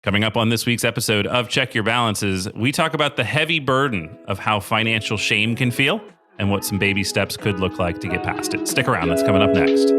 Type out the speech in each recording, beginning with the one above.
Coming up on this week's episode of Check Your Balances, we talk about the heavy burden of how financial shame can feel and what some baby steps could look like to get past it. Stick around, that's coming up next.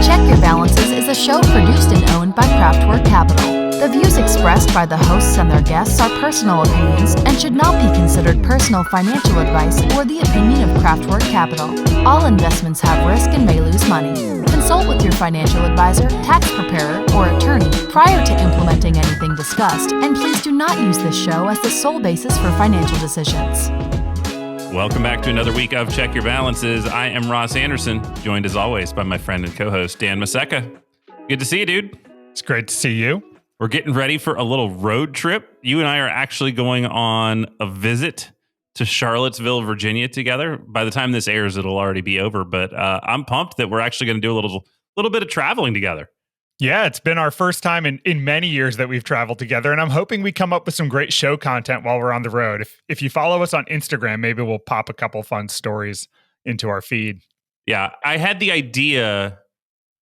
Check Your Balances is a show produced and owned by Craftwork Capital. The views expressed by the hosts and their guests are personal opinions and should not be considered personal financial advice or the opinion of Craftwork Capital. All investments have risk and may lose money. Consult with your financial advisor, tax preparer, or attorney prior to implementing anything discussed, and please do not use this show as the sole basis for financial decisions. Welcome back to another week of Check Your Balances. I am Ross Anderson, joined as always by my friend and co-host, Dan Maseka. Good to see you, dude. It's great to see you. We're getting ready for a little road trip. You and I are actually going on a visit to Charlottesville, Virginia together. By the time this airs, it'll already be over, but I'm pumped that we're actually going to do a little bit of traveling together. Yeah, it's been our first time in many years that we've traveled together, and I'm hoping we come up with some great show content while we're on the road. If you follow us on Instagram, maybe we'll pop a couple fun stories into our feed. Yeah, I had the idea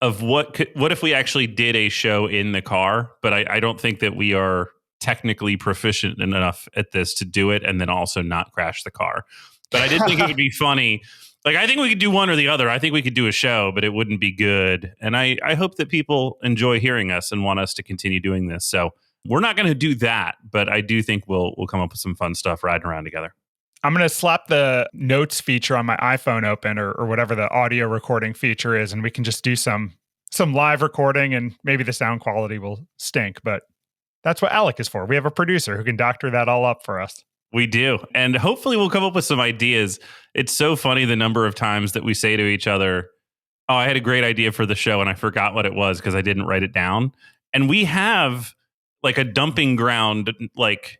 of what if we actually did a show in the car, but I don't think that we are technically proficient enough at this to do it and then also not crash the car. But I did think it would be funny. Like, I think we could do one or the other. I think we could do a show, but it wouldn't be good. And I hope that people enjoy hearing us and want us to continue doing this. So we're not going to do that, but I do think we'll come up with some fun stuff riding around together. I'm going to slap the notes feature on my iPhone open or whatever the audio recording feature is, and we can just do some live recording, and maybe the sound quality will stink, but that's what Alec is for. We have a producer who can doctor that all up for us. We do. And hopefully we'll come up with some ideas. It's so funny the number of times that we say to each other, oh, I had a great idea for the show and I forgot what it was because I didn't write it down. And we have like a dumping ground, like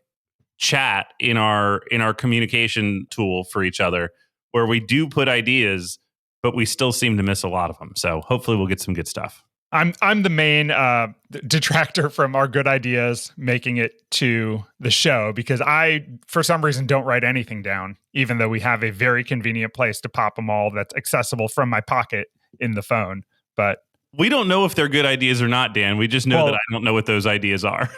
chat in our communication tool for each other where we do put ideas, but we still seem to miss a lot of them. So hopefully we'll get some good stuff. I'm the main detractor from our good ideas making it to the show because I, for some reason, don't write anything down, even though we have a very convenient place to pop them all that's accessible from my pocket in the phone. But we don't know if they're good ideas or not, Dan. We just know that I don't know what those ideas are.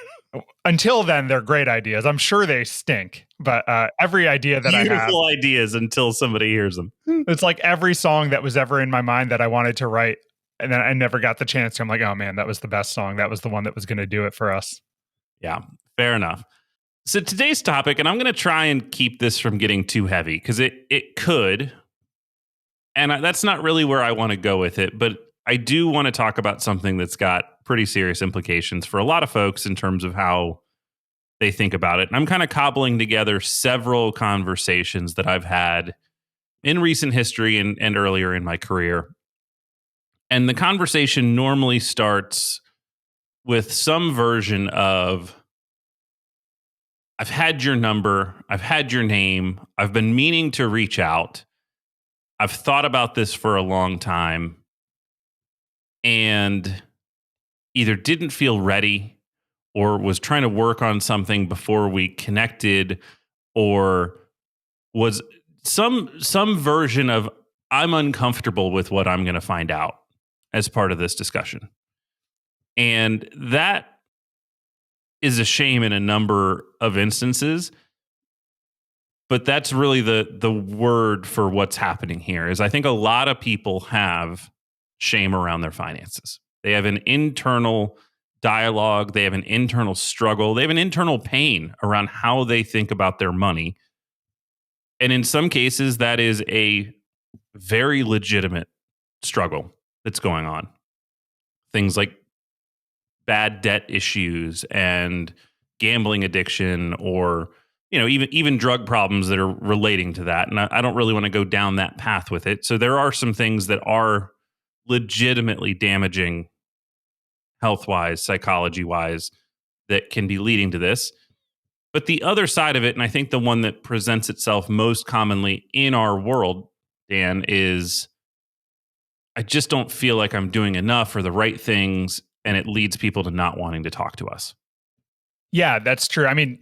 Until then, they're great ideas. I'm sure they stink, but every idea that I have... Beautiful ideas until somebody hears them. It's like every song that was ever in my mind that I wanted to write, and then I never got the chance to. I'm like, oh man, that was the best song. That was the one that was going to do it for us. Yeah, fair enough. So today's topic, and I'm going to try and keep this from getting too heavy, because it could, and that's not really where I want to go with it, but I do want to talk about something that's got pretty serious implications for a lot of folks in terms of how they think about it. And I'm kind of cobbling together several conversations that I've had in recent history and earlier in my career. And the conversation normally starts with some version of, I've had your number, I've had your name, I've been meaning to reach out, I've thought about this for a long time, and either didn't feel ready or was trying to work on something before we connected, or was some version of, I'm uncomfortable with what I'm going to find out as part of this discussion. And that is a shame in a number of instances. But that's really the word for what's happening here is I think a lot of people have shame around their finances. They have an internal dialogue. They have an internal struggle. They have an internal pain around how they think about their money. And in some cases, that is a very legitimate struggle that's going on. Things like bad debt issues and gambling addiction, or even drug problems that are relating to that. And I don't really want to go down that path with it. So there are some things that are legitimately damaging health-wise, psychology-wise, that can be leading to this. But the other side of it, and I think the one that presents itself most commonly in our world, Dan, is I just don't feel like I'm doing enough or the right things, and it leads people to not wanting to talk to us. Yeah, that's true. I mean,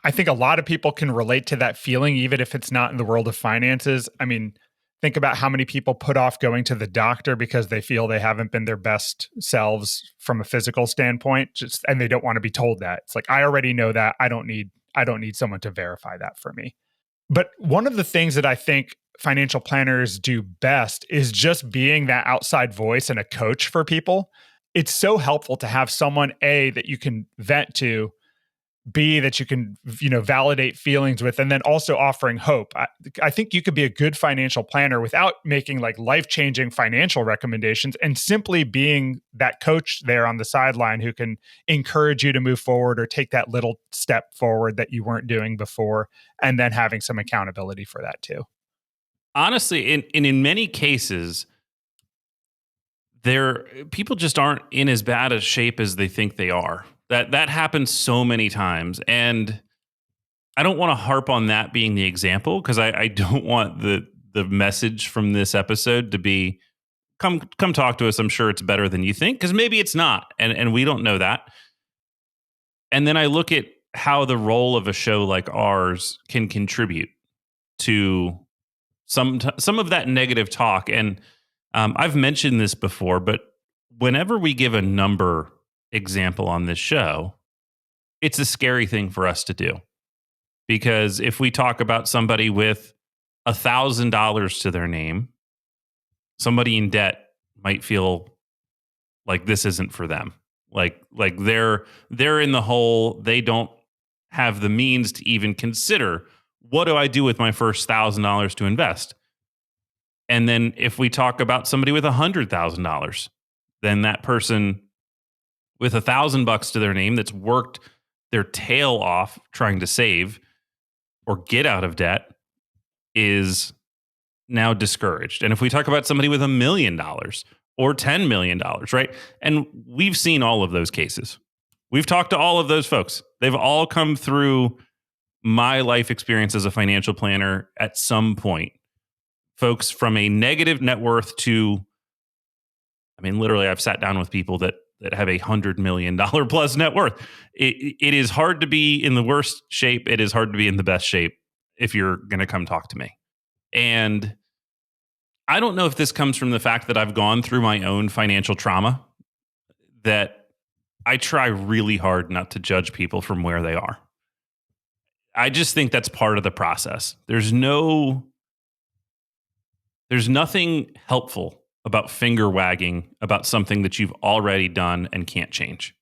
I think a lot of people can relate to that feeling, even if it's not in the world of finances. I mean, Think about how many people put off going to the doctor because they feel they haven't been their best selves from a physical standpoint, and they don't want to be told that. It's like, I already know that. I don't need someone to verify that for me. But one of the things that I think financial planners do best is just being that outside voice and a coach for people. It's so helpful to have someone, A, that you can vent to, B, that you can, validate feelings with, and then also offering hope. I think you could be a good financial planner without making like life-changing financial recommendations, and simply being that coach there on the sideline who can encourage you to move forward or take that little step forward that you weren't doing before, and then having some accountability for that too. Honestly, in many cases, people just aren't in as bad a shape as they think they are. That happens so many times, and I don't want to harp on that being the example, because I don't want the message from this episode to be come talk to us. I'm sure it's better than you think, because maybe it's not, and we don't know that. And then I look at how the role of a show like ours can contribute to some of that negative talk. And I've mentioned this before, but whenever we give a number example on this show, it's a scary thing for us to do, because if we talk about somebody with $1,000 to their name, somebody in debt might feel like this isn't for them. Like they're in the hole. They don't have the means to even consider, what do I do with my first $1,000 to invest? And then if we talk about somebody with $100,000, then that person with $1,000 to their name that's worked their tail off trying to save or get out of debt is now discouraged. And if we talk about somebody with $1 million or $10 million, right? And we've seen all of those cases. We've talked to all of those folks. They've all come through my life experience as a financial planner at some point. Folks from a negative net worth to, literally, I've sat down with people that have $100 million plus net worth. It is hard to be in the worst shape. It is hard to be in the best shape if you're going to come talk to me. And I don't know if this comes from the fact that I've gone through my own financial trauma, that I try really hard not to judge people from where they are. I just think that's part of the process. There's nothing helpful about finger wagging about something that you've already done and can't change.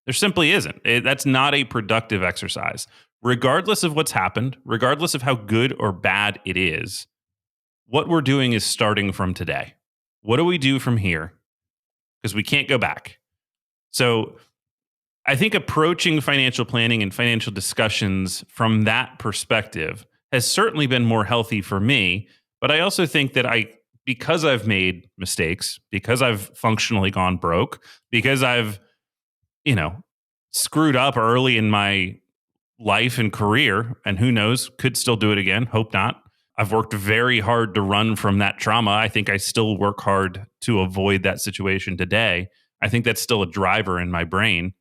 There simply isn't. That's not a productive exercise. Regardless of what's happened, regardless of how good or bad it is, what we're doing is starting from today. What do we do from here? Because we can't go back. So I think approaching financial planning and financial discussions from that perspective has certainly been more healthy for me. But I also think that because I've made mistakes, because I've functionally gone broke, because I've, screwed up early in my life and career, and who knows, could still do it again. Hope not. I've worked very hard to run from that trauma. I think I still work hard to avoid that situation today. I think that's still a driver in my brain.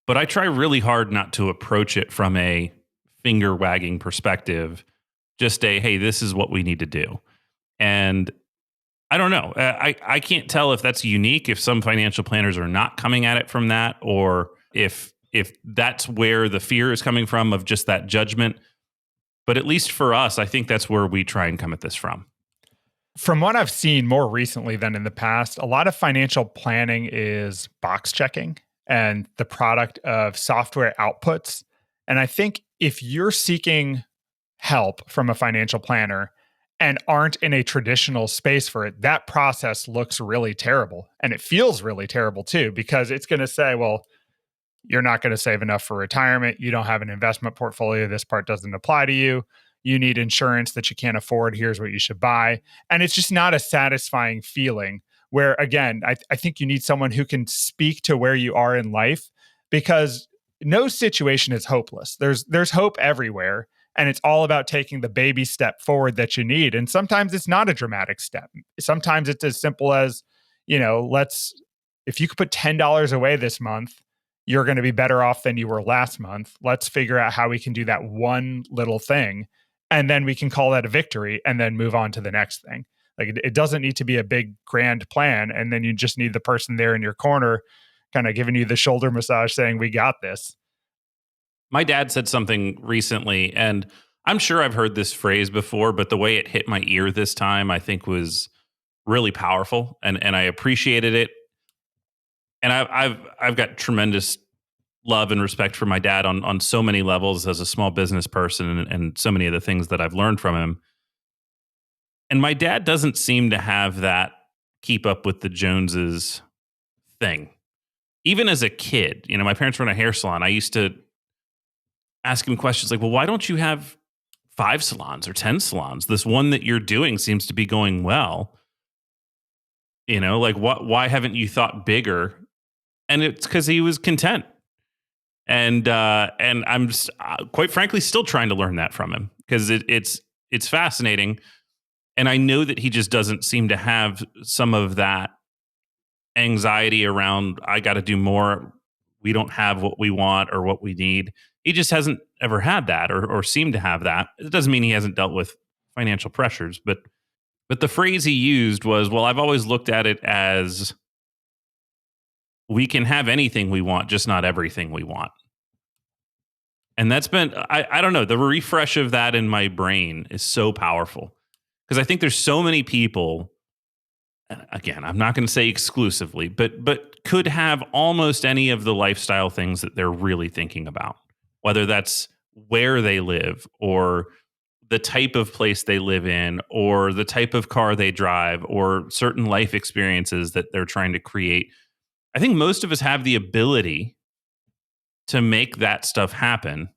But I try really hard not to approach it from a finger wagging perspective. Just hey, this is what we need to do. And I don't know. I can't tell if that's unique, if some financial planners are not coming at it from that, or if that's where the fear is coming from, of just that judgment. But at least for us, I think that's where we try and come at this from. From what I've seen more recently than in the past, a lot of financial planning is box checking and the product of software outputs. And I think if you're seeking help from a financial planner and aren't in a traditional space for it, that process looks really terrible. And it feels really terrible too, because it's going to say, well, you're not going to save enough for retirement. You don't have an investment portfolio. This part doesn't apply to you. You need insurance that you can't afford. Here's what you should buy. And it's just not a satisfying feeling, where, again, I think you need someone who can speak to where you are in life, because no situation is hopeless. There's hope everywhere. And it's all about taking the baby step forward that you need. And sometimes it's not a dramatic step. Sometimes it's as simple as, if you could put $10 away this month, you're going to be better off than you were last month. Let's figure out how we can do that one little thing. and then we can call that a victory and then move on to the next thing. Like it doesn't need to be a big grand plan, and then you just need the person there in your corner kind of giving you the shoulder massage saying, we got this. My dad said something recently, and I'm sure I've heard this phrase before, but the way it hit my ear this time, I think was really powerful, and I appreciated it. And I've got tremendous love and respect for my dad on so many levels as a small business person, and so many of the things that I've learned from him. And my dad doesn't seem to have that keep up with the Joneses thing. Even as a kid, my parents run a hair salon. I used to ask him questions like, well, why don't you have 5 salons or 10 salons? This one that you're doing seems to be going well. Like why haven't you thought bigger? And it's because he was content. And I'm quite frankly still trying to learn that from him, because it's fascinating. And I know that he just doesn't seem to have some of that anxiety around, I got to do more. We don't have what we want or what we need. He just hasn't ever had that or seemed to have that. It doesn't mean he hasn't dealt with financial pressures, but the phrase he used was, well, I've always looked at it as we can have anything we want, just not everything we want. And that's been, I don't know, the refresh of that in my brain is so powerful, because I think there's so many people, again, I'm not going to say exclusively, but could have almost any of the lifestyle things that they're really thinking about, whether that's where they live or the type of place they live in or the type of car they drive or certain life experiences that they're trying to create. I think most of us have the ability to make that stuff happen,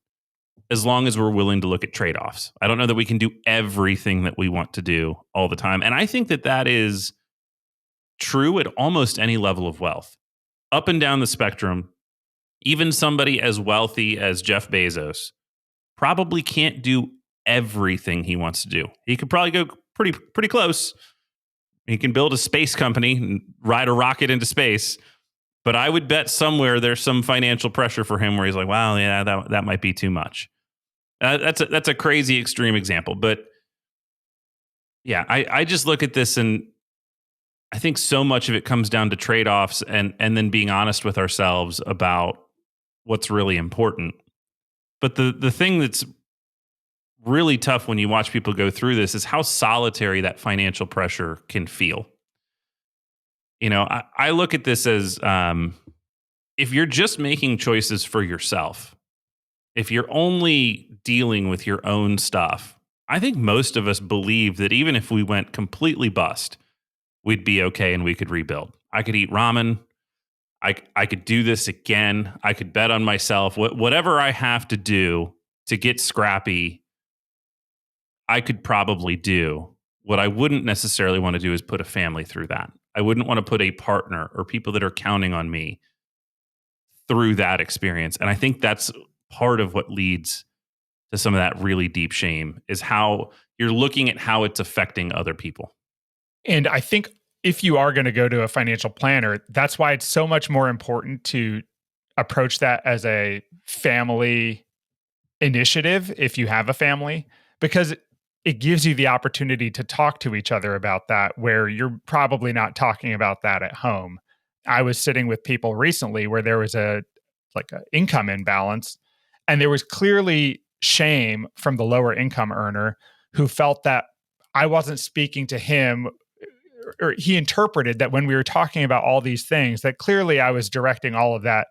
as long as we're willing to look at trade-offs. I don't know that we can do everything that we want to do all the time. And I think that is true at almost any level of wealth. Up and down the spectrum, even somebody as wealthy as Jeff Bezos probably can't do everything he wants to do. He could probably go pretty close. He can build a space company and ride a rocket into space. But I would bet somewhere there's some financial pressure for him where he's like, wow, yeah, that might be too much. That's a crazy extreme example. But yeah, I just look at this, and I think so much of it comes down to trade-offs and then being honest with ourselves about what's really important. But the thing that's really tough when you watch people go through this is how solitary that financial pressure can feel. I look at this as, if you're just making choices for yourself, if you're only dealing with your own stuff, I think most of us believe that even if we went completely bust, we'd be okay and we could rebuild. I could eat ramen. I could do this again. I could bet on myself. Whatever I have to do to get scrappy, I could probably do. What I wouldn't necessarily want to do is put a family through that. I wouldn't want to put a partner or people that are counting on me through that experience. And I think that's part of what leads to some of that really deep shame, is how you're looking at how it's affecting other people. And I think if you are going to go to a financial planner, that's why it's so much more important to approach that as a family initiative if you have a family, because it gives you the opportunity to talk to each other about that, where you're probably not talking about that at home. I was sitting with people recently where there was a income imbalance, and there was clearly shame from the lower income earner who felt that I wasn't speaking to him, or he interpreted that when we were talking about all these things, that clearly I was directing all of that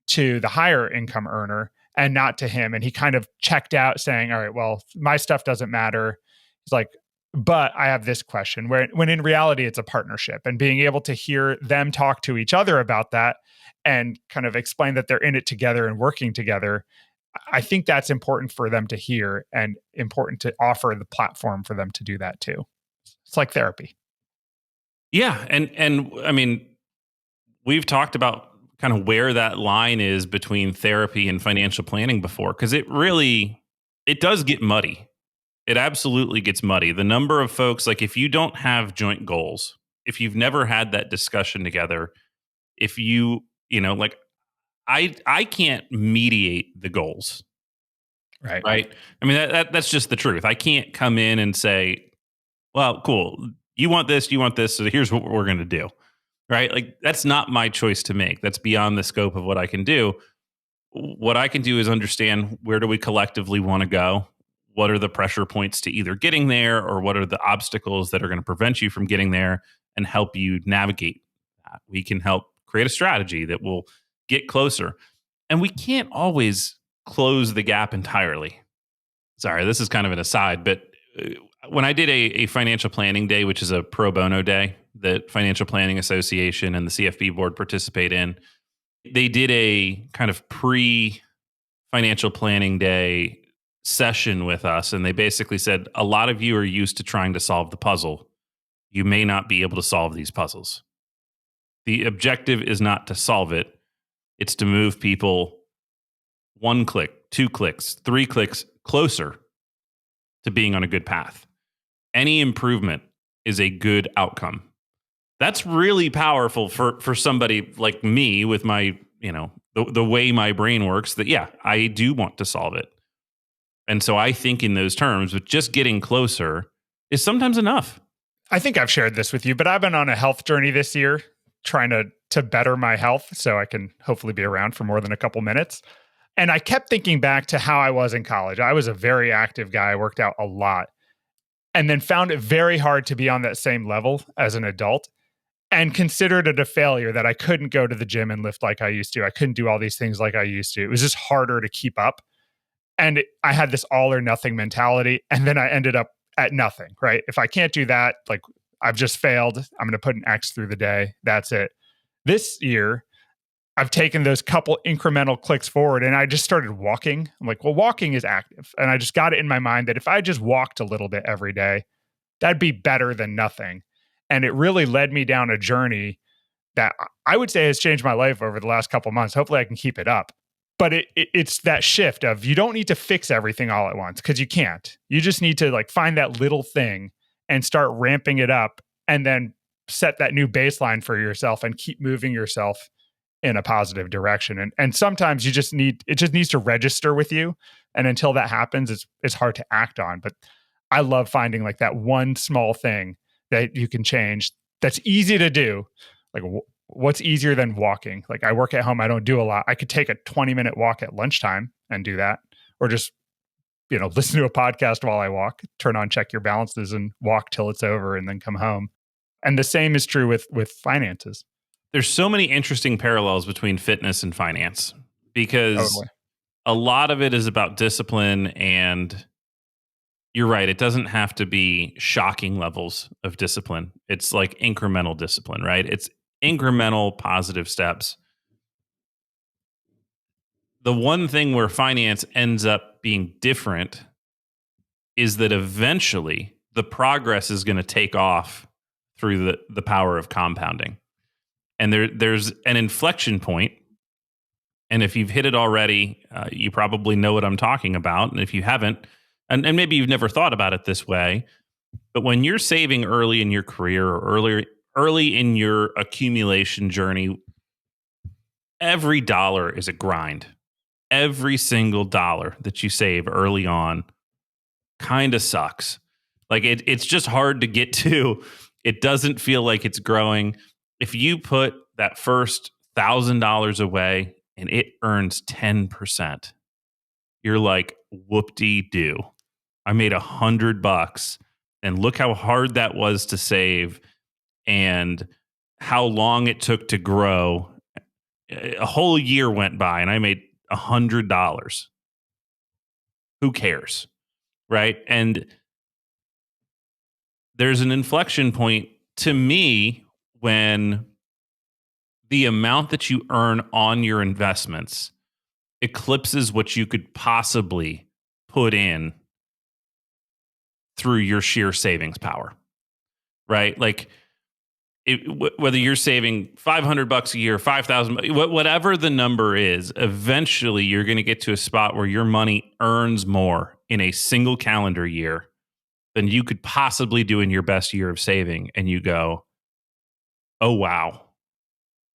to the higher income earner and not to him. And he kind of checked out saying, all right, well, my stuff doesn't matter. He's like, but I have this question, when in reality, it's a partnership, and being able to hear them talk to each other about that and kind of explain that they're in it together and working together. I think that's important for them to hear, and important to offer the platform for them to do that too. It's like therapy. Yeah. And I mean, we've talked about kind of where that line is between therapy and financial planning before, because it does get muddy. It absolutely gets muddy. The number of folks, like, if you don't have joint goals, if you've never had that discussion together, if you, like, I can't mediate the goals. Right. right? I mean, that's just the truth. I can't come in and say, well, cool. You want this, so here's what we're going to do. Right? Like that's not my choice to make. That's beyond the scope of what I can do. What I can do is understand where do we collectively want to go? What are the pressure points to either getting there or what are the obstacles that are going to prevent you from getting there and help you navigate that? We can help create a strategy that will get closer. And we can't always close the gap entirely. Sorry, this is kind of an aside, but when I did a financial planning day, which is a pro bono day that Financial Planning Association and the CFP board participate in, they did a kind of pre financial planning day session with us. And they basically said, a lot of you are used to trying to solve the puzzle. You may not be able to solve these puzzles. The objective is not to solve it, it's to move people 1 click, 2 clicks, 3 clicks closer to being on a good path. Any improvement is a good outcome. That's really powerful for somebody like me with my, the way my brain works, that, yeah, I do want to solve it. And so I think in those terms, but just getting closer is sometimes enough. I think I've shared this with you, but I've been on a health journey this year trying to better my health so I can hopefully be around for more than a couple minutes. And I kept thinking back to how I was in college. I was a very active guy, I worked out a lot, and then found it very hard to be on that same level as an adult and considered it a failure that I couldn't go to the gym and lift like I used to. I couldn't do all these things like I used to. It was just harder to keep up. And I had this all or nothing mentality. And then I ended up at nothing, right? If I can't do that, like I've just failed. I'm going to put an X through the day. That's it. This year, I've taken those couple incremental clicks forward and I just started walking. I'm like, well, walking is active. And I just got it in my mind that if I just walked a little bit every day, that'd be better than nothing. And it really led me down a journey that I would say has changed my life over the last couple months. Hopefully I can keep it up. But it's that shift of you don't need to fix everything all at once because you can't. You just need to like find that little thing and start ramping it up and then set that new baseline for yourself and keep moving yourself in a positive direction. And sometimes it just needs to register with you. And until that happens, it's hard to act on. But I love finding like that one small thing that you can change that's easy to do. Like what's easier than walking? Like I work at home, I don't do a lot. I could take a 20-minute walk at lunchtime and do that, or just, listen to a podcast while I walk, turn on Check Your Balances and walk till it's over and then come home. And the same is true with finances. There's so many interesting parallels between fitness and finance because Totally. a lot of it is about discipline, and you're right. It doesn't have to be shocking levels of discipline. It's like incremental discipline, right? It's incremental positive steps. The one thing where finance ends up being different is that eventually the progress is going to take off through the power of compounding. And there's an inflection point. And if you've hit it already, you probably know what I'm talking about. And if you haven't, and maybe you've never thought about it this way, but when you're saving early in your career or early in your accumulation journey, every dollar is a grind. Every single dollar that you save early on kind of sucks. Like it's just hard to get to. It doesn't feel like it's growing. If you put that first $1,000 away and it earns 10%, you're like, whoop-de-doo. I made $100 and look how hard that was to save and how long it took to grow. A whole year went by and I made $100. Who cares? Right? And there's an inflection point to me when the amount that you earn on your investments eclipses what you could possibly put in through your sheer savings power, right? Like whether you're saving $500 a year, 5,000, whatever the number is, eventually you're going to get to a spot where your money earns more in a single calendar year than you could possibly do in your best year of saving. And you go, oh, wow.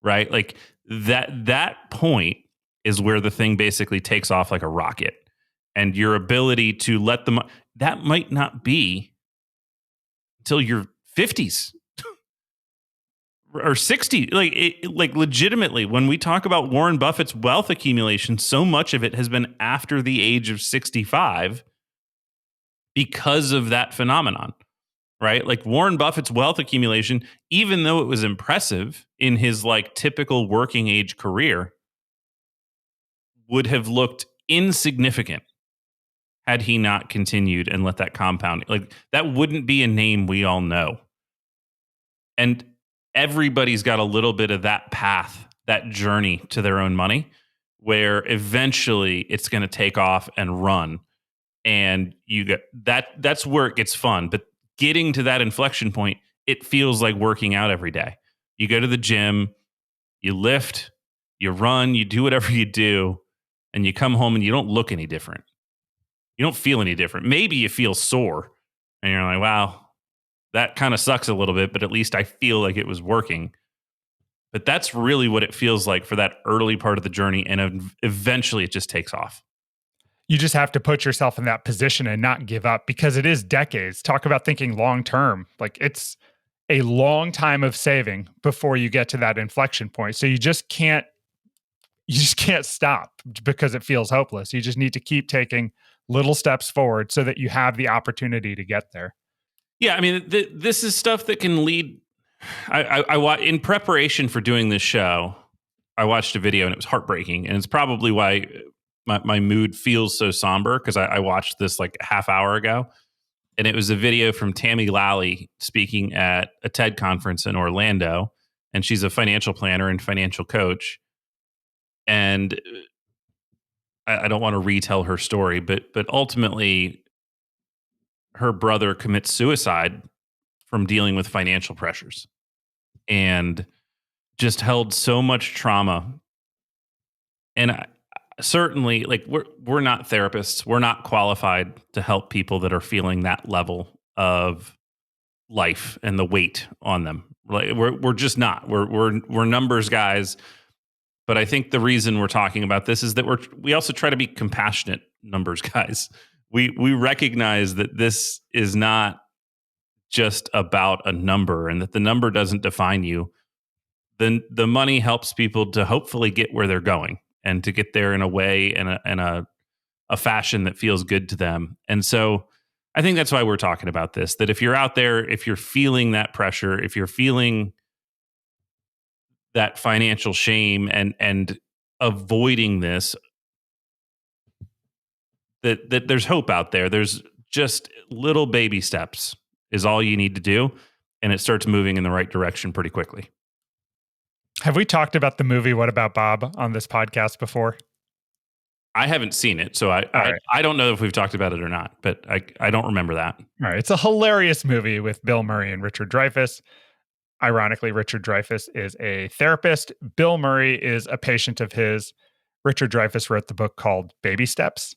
Right? Like that point is where the thing basically takes off like a rocket. and your ability to let them, that might not be until your 50s or 60. Like legitimately, when we talk about Warren Buffett's wealth accumulation, so much of it has been after the age of 65 because of that phenomenon, right? Like Warren Buffett's wealth accumulation, even though it was impressive in his like typical working age career, would have looked insignificant had he not continued and let that compound. Like that wouldn't be a name we all know. And everybody's got a little bit of that path, that journey to their own money, where eventually it's going to take off and run. And you get that's where it gets fun. But getting to that inflection point, it feels like working out every day. You go to the gym, you lift, you run, you do whatever you do, and you come home and you don't look any different. You don't feel any different. Maybe you feel sore and you're like, wow, that kind of sucks a little bit, but at least I feel like it was working. But that's really what it feels like for that early part of the journey. And eventually it just takes off. You just have to put yourself in that position and not give up, because it is decades. Talk about thinking long term. Like it's a long time of saving before you get to that inflection point. So you just can't stop because it feels hopeless. You just need to keep taking little steps forward so that you have the opportunity to get there. Yeah, I mean, this is stuff that can lead. In preparation for doing this show, I watched a video and it was heartbreaking, and it's probably why my mood feels so somber, because I watched this like a half hour ago, and it was a video from Tammy Lally speaking at a TED conference in Orlando, and she's a financial planner and financial coach, and I don't want to retell her story, but ultimately her brother commits suicide from dealing with financial pressures and just held so much trauma. And certainly, like we're not therapists, we're not qualified to help people that are feeling that level of life and the weight on them. Like we're just not. We're numbers guys. But I think the reason we're talking about this is that we also try to be compassionate numbers guys. We recognize that this is not just about a number, and that the number doesn't define you. Then the money helps people to hopefully get where they're going, and to get there in a way and a fashion that feels good to them. And so I think that's why we're talking about this, that if you're out there, if you're feeling that pressure, if you're feeling that financial shame and avoiding this, that there's hope out there. There's just little baby steps is all you need to do, and it starts moving in the right direction pretty quickly. Have we talked about the movie What About Bob on this podcast before? I haven't seen it, so I don't know if we've talked about it or not, but I don't remember that. All right. It's a hilarious movie with Bill Murray and Richard Dreyfuss. Ironically, Richard Dreyfuss is a therapist. Bill Murray is a patient of his. Richard Dreyfuss wrote the book called Baby Steps.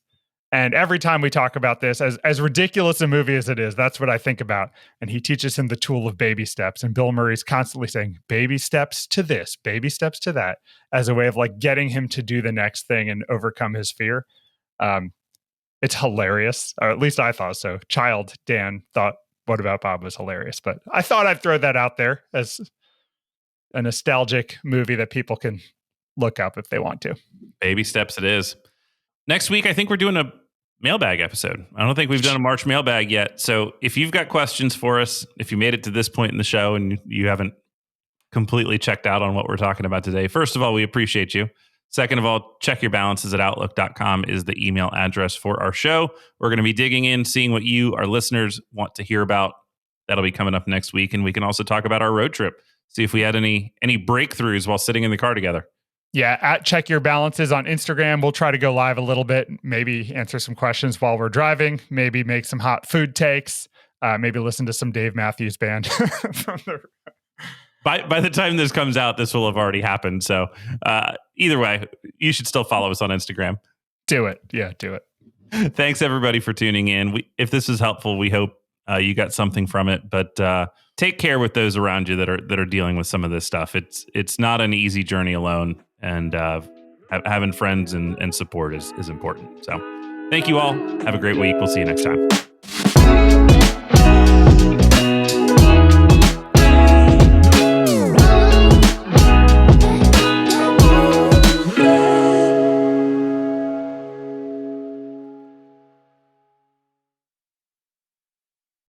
And every time we talk about this, as ridiculous a movie as it is, that's what I think about. And he teaches him the tool of baby steps. And Bill Murray's constantly saying, baby steps to this, baby steps to that, as a way of like getting him to do the next thing and overcome his fear. It's hilarious, or at least I thought so. Child Dan thought What About Bob was hilarious, but I thought I'd throw that out there as a nostalgic movie that people can look up if they want to. Baby steps it is. Next week, I think we're doing a mailbag episode. I don't think we've done a March mailbag yet. So if you've got questions for us, if you made it to this point in the show and you haven't completely checked out on what we're talking about today, first of all, we appreciate you. Second of all, checkyourbalances at outlook.com is the email address for our show. We're going to be digging in, seeing what you, our listeners, want to hear about. That'll be coming up next week. And we can also talk about our road trip, see if we had any breakthroughs while sitting in the car together. Yeah, at Check Your Balances on Instagram. We'll try to go live a little bit, maybe answer some questions while we're driving, maybe make some hot food takes, maybe listen to some Dave Matthews Band. By the time this comes out, this will have already happened. So either way, you should still follow us on Instagram. Do it. Yeah, do it. Thanks, everybody, for tuning in. If this is helpful, we hope you got something from it. But take care with those around you that are dealing with some of this stuff. It's not an easy journey alone. And having friends and support is important. So Thank you all. Have a great week. We'll see you next time.